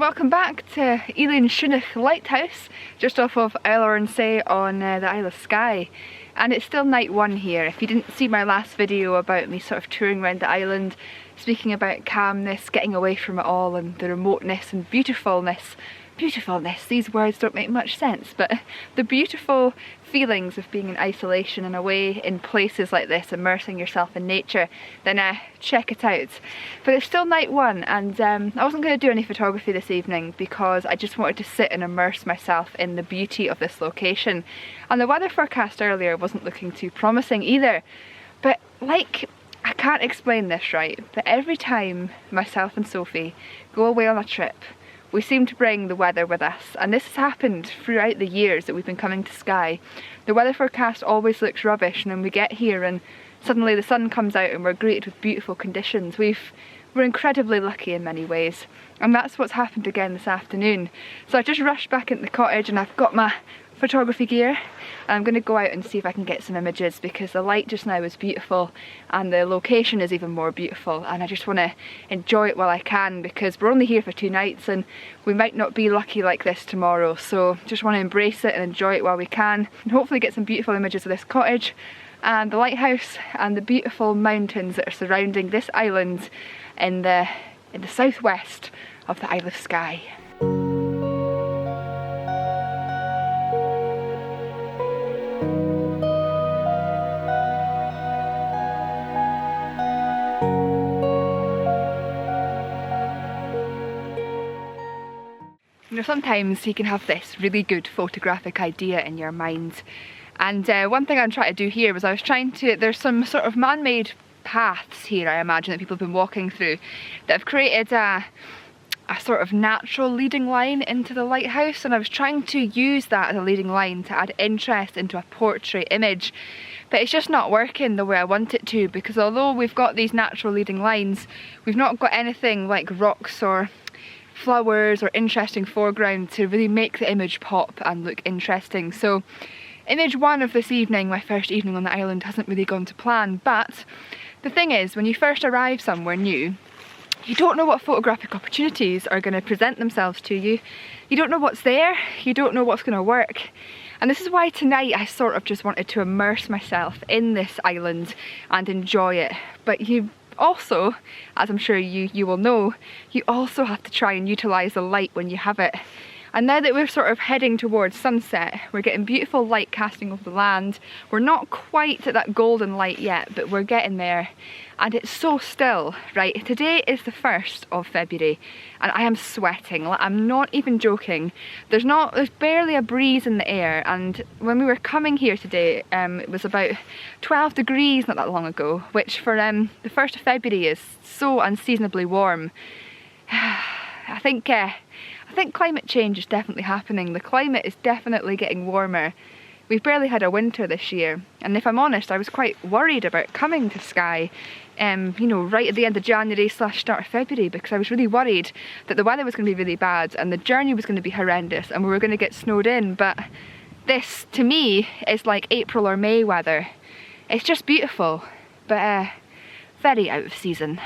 welcome back to Isle Lighthouse, just off of Ornsay on the Isle of Skye. And it's still night one here. If you didn't see my last video about me sort of touring around the island, speaking about calmness, getting away from it all and the remoteness and beautifulness, these words don't make much sense, but the beautiful feelings of being in isolation and away in places like this, immersing yourself in nature, then check it out. But it's still night one, and I wasn't going to do any photography this evening because I just wanted to sit and immerse myself in the beauty of this location. And the weather forecast earlier wasn't looking too promising either, but like, I can't explain this right, but every time myself and Sophie go away on a trip, we seem to bring the weather with us, and this has happened throughout the years that we've been coming to Skye. The weather forecast always looks rubbish, and then we get here and suddenly the sun comes out and we're greeted with beautiful conditions. We're incredibly lucky in many ways, and that's what's happened again this afternoon. So I just rushed back into the cottage and I've got my photography gear, and I'm going to go out and see if I can get some images because the light just now is beautiful and the location is even more beautiful, and I just want to enjoy it while I can because we're only here for 2 nights and we might not be lucky like this tomorrow. So just want to embrace it and enjoy it while we can, and hopefully get some beautiful images of this cottage and the lighthouse and the beautiful mountains that are surrounding this island in the southwest of the Isle of Skye. You know, sometimes you can have this really good photographic idea in your mind, and one thing I'm trying to do here was there's some sort of man-made paths here, I imagine, that people have been walking through that have created a sort of natural leading line into the lighthouse, and I was trying to use that as a leading line to add interest into a portrait image, but it's just not working the way I want it to, because although we've got these natural leading lines, we've not got anything like rocks or flowers or interesting foreground to really make the image pop and look interesting. So image one of this evening, my first evening on the island, hasn't really gone to plan. But the thing is, when you first arrive somewhere new, you don't know what photographic opportunities are going to present themselves to you. You don't know what's there, you don't know what's going to work. And this is why tonight I sort of just wanted to immerse myself in this island and enjoy it. But you also, as I'm sure you will know, you also have to try and utilise the light when you have it. And now that we're sort of heading towards sunset, we're getting beautiful light casting over the land. We're not quite at that golden light yet, but we're getting there. And it's so still, right? Today is the 1st of February and I am sweating. I'm not even joking. There's barely a breeze in the air, and when we were coming here today, it was about 12 degrees not that long ago, which for the 1st of February is so unseasonably warm. I think climate change is definitely happening. The climate is definitely getting warmer. We've barely had a winter this year, and if I'm honest, I was quite worried about coming to Skye, you know, right at the end of January / start of February, because I was really worried that the weather was going to be really bad and the journey was going to be horrendous and we were going to get snowed in. But this, to me, is like April or May weather. It's just beautiful, but very out of season.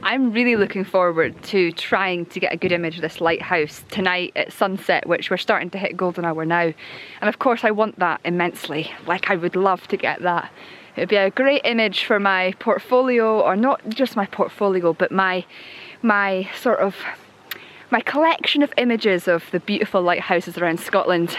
I'm really looking forward to trying to get a good image of this lighthouse tonight at sunset, which we're starting to hit golden hour now. And of course I want that immensely. Like, I would love to get that. It would be a great image for my portfolio, or not just my portfolio, but my collection of images of the beautiful lighthouses around Scotland.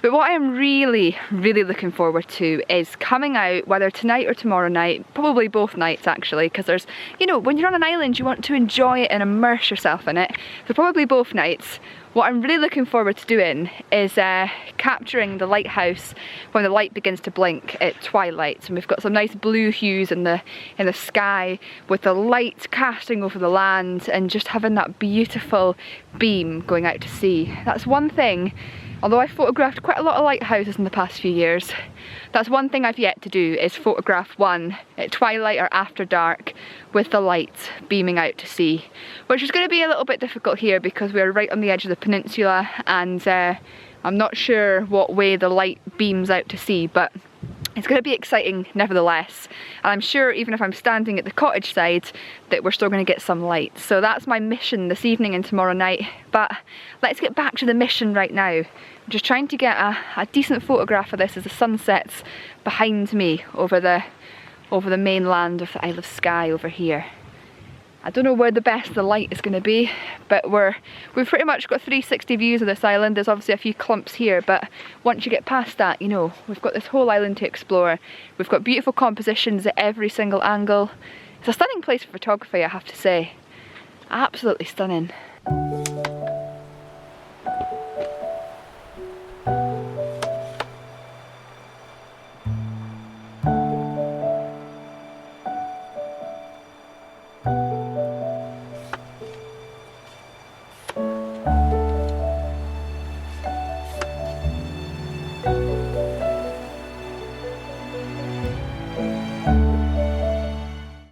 But what I am really looking forward to is coming out, whether tonight or tomorrow night, probably both nights actually, because there's, you know, when you're on an island you want to enjoy it and immerse yourself in it, so probably both nights. What I'm really looking forward to doing is capturing the lighthouse when the light begins to blink at twilight. And we've got some nice blue hues in the sky, with the light casting over the land and just having that beautiful beam going out to sea. That's one thing Although I've photographed quite a lot of lighthouses in the past few years, that's one thing I've yet to do, is photograph one at twilight or after dark with the lights beaming out to sea, which is going to be a little bit difficult here because we're right on the edge of the peninsula, and I'm not sure what way the light beams out to sea, but it's going to be exciting nevertheless, and I'm sure even if I'm standing at the cottage side that we're still going to get some light. So that's my mission this evening and tomorrow night, but let's get back to the mission right now. I'm just trying to get a decent photograph of this as the sun sets behind me over the mainland of the Isle of Skye over here. I don't know where the best of the light is going to be, but we've pretty much got 360 views of this island. There's obviously a few clumps here, but once you get past that, you know, we've got this whole island to explore. We've got beautiful compositions at every single angle. It's a stunning place for photography, I have to say. Absolutely stunning.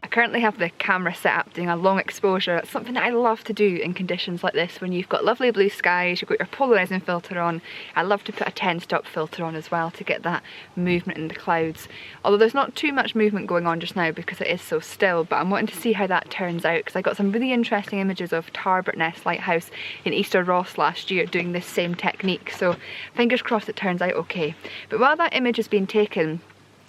I currently have the camera set up doing a long exposure. It's something that I love to do in conditions like this when you've got lovely blue skies, you've got your polarising filter on. I love to put a 10-stop filter on as well to get that movement in the clouds. Although there's not too much movement going on just now because it is so still, but I'm wanting to see how that turns out because I got some really interesting images of Tarbert Lighthouse in Easter Ross last year doing this same technique, so fingers crossed it turns out okay. But while that image has been taken,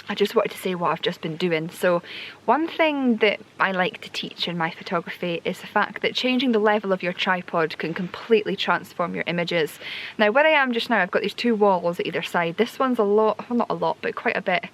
I just wanted to say what I've just been doing. So one thing that I like to teach in my photography is the fact that changing the level of your tripod can completely transform your images. Now where I am just now, I've got these two walls at either side. This one's a lot, well not a lot, but quite a bit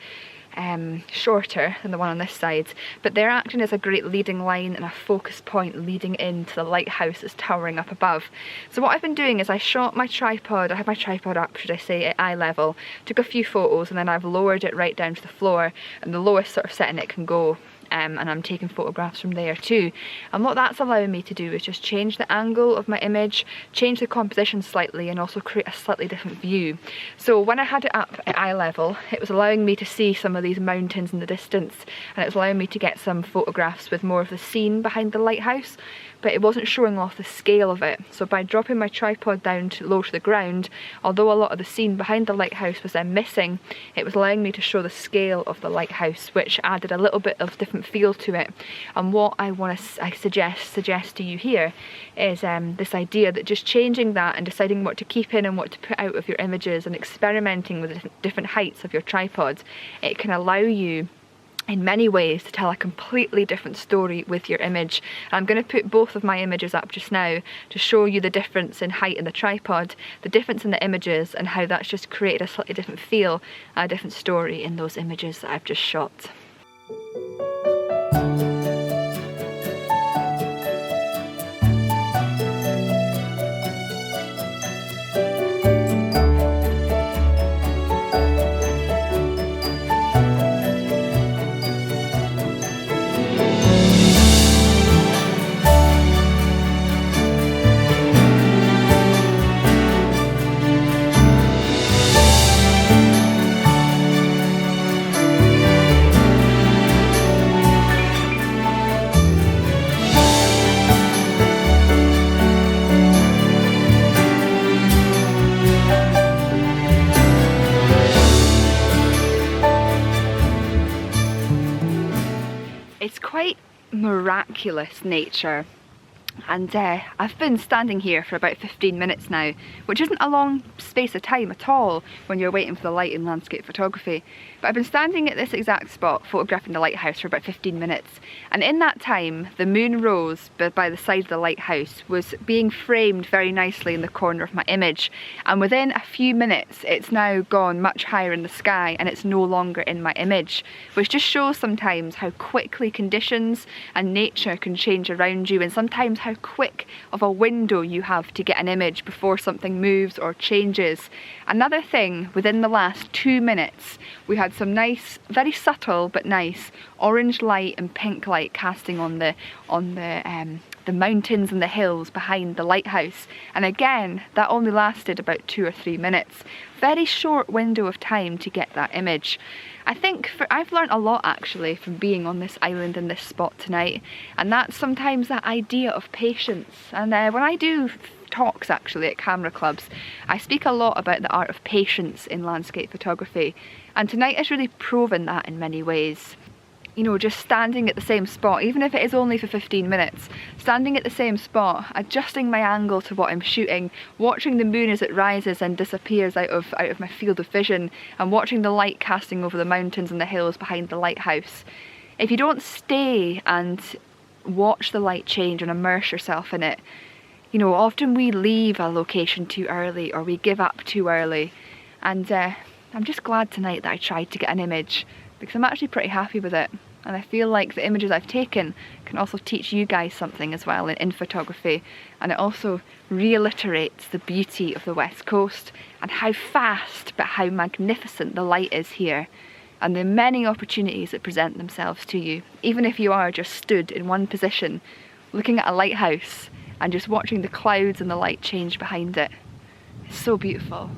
shorter than the one on this side, but they're acting as a great leading line and a focus point leading into the lighthouse that's towering up above. So what I've been doing is I shot my tripod, I had my tripod up, should I say, at eye level, took a few photos, and then I've lowered it right down to the floor, and the lowest sort of setting it can go. And I'm taking photographs from there too. And what that's allowing me to do is just change the angle of my image, change the composition slightly, and also create a slightly different view. So when I had it up at eye level, it was allowing me to see some of these mountains in the distance, and it was allowing me to get some photographs with more of the scene behind the lighthouse, but it wasn't showing off the scale of it. So by dropping my tripod down low to the ground, although a lot of the scene behind the lighthouse was then missing, it was allowing me to show the scale of the lighthouse, which added a little bit of different feel to it. And what I suggest to you here is this idea that just changing that and deciding what to keep in and what to put out of your images and experimenting with the different heights of your tripod, it can allow you in many ways to tell a completely different story with your image. And I'm going to put both of my images up just now to show you the difference in height in the tripod, the difference in the images, and how that's just created a slightly different feel, a different story in those images that I've just shot. It's quite miraculous nature, and I've been standing here for about 15 minutes now, which isn't a long space of time at all when you're waiting for the light in landscape photography. But I've been standing at this exact spot photographing the lighthouse for about 15 minutes, and in that time the moon rose by the side of the lighthouse was being framed very nicely in the corner of my image, and within a few minutes it's now gone much higher in the sky and it's no longer in my image, which just shows sometimes how quickly conditions and nature can change around you, and sometimes how quick of a window you have to get an image before something moves or changes. Another thing, within the last 2 minutes we had some nice, very subtle but nice orange light and pink light casting on the the mountains and the hills behind the lighthouse. And again, that only lasted about 2 or 3 minutes. Very short window of time to get that image. I think I've learnt a lot actually from being on this island in this spot tonight, and that's sometimes that idea of patience. And when I do talks actually at camera clubs, I speak a lot about the art of patience in landscape photography, and tonight has really proven that in many ways. You know, just standing at the same spot, even if it is only for 15 minutes, standing at the same spot, adjusting my angle to what I'm shooting, watching the moon as it rises and disappears out of my field of vision, and watching the light casting over the mountains and the hills behind the lighthouse. If you don't stay and watch the light change and immerse yourself in it, you know, often we leave a location too early or we give up too early. And I'm just glad tonight that I tried to get an image, because I'm actually pretty happy with it. And I feel like the images I've taken can also teach you guys something as well in photography. And it also reiterates the beauty of the West Coast and how fast but how magnificent the light is here, and the many opportunities that present themselves to you, even if you are just stood in one position looking at a lighthouse and just watching the clouds and the light change behind it. It's so beautiful.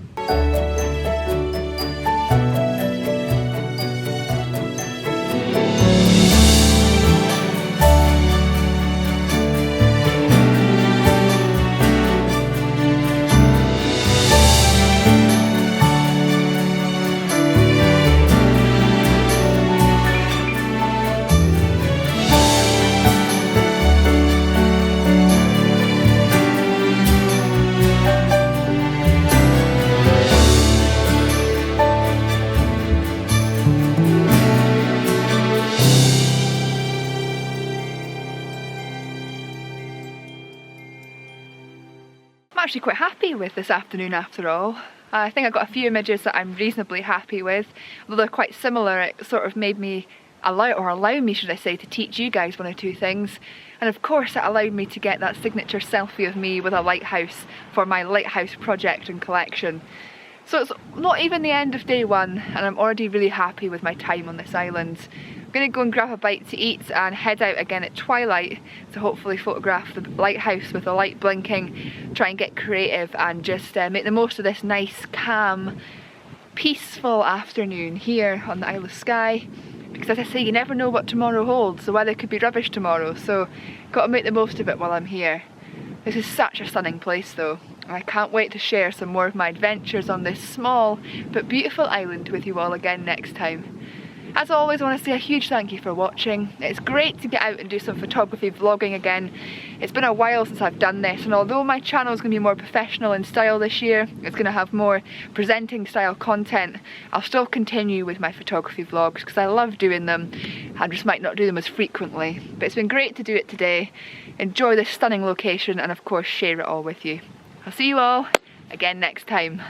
I'm actually quite happy with this afternoon after all. I think I got a few images that I'm reasonably happy with. Although they're quite similar, it sort of made me allow me, should I say, to teach you guys one or two things. And of course it allowed me to get that signature selfie of me with a lighthouse for my lighthouse project and collection. So it's not even the end of day one, and I'm already really happy with my time on this island. I'm going to go and grab a bite to eat and head out again at twilight to hopefully photograph the lighthouse with the light blinking, try and get creative and just make the most of this nice, calm, peaceful afternoon here on the Isle of Skye. Because as I say, you never know what tomorrow holds. The weather could be rubbish tomorrow, so got to make the most of it while I'm here. This is such a stunning place though, and I can't wait to share some more of my adventures on this small but beautiful island with you all again next time. As always, I want to say a huge thank you for watching. It's great to get out and do some photography vlogging again. It's been a while since I've done this, and although my channel is going to be more professional in style this year, it's going to have more presenting style content, I'll still continue with my photography vlogs because I love doing them. I just might not do them as frequently, but it's been great to do it today. Enjoy this stunning location and of course share it all with you. I'll see you all again next time.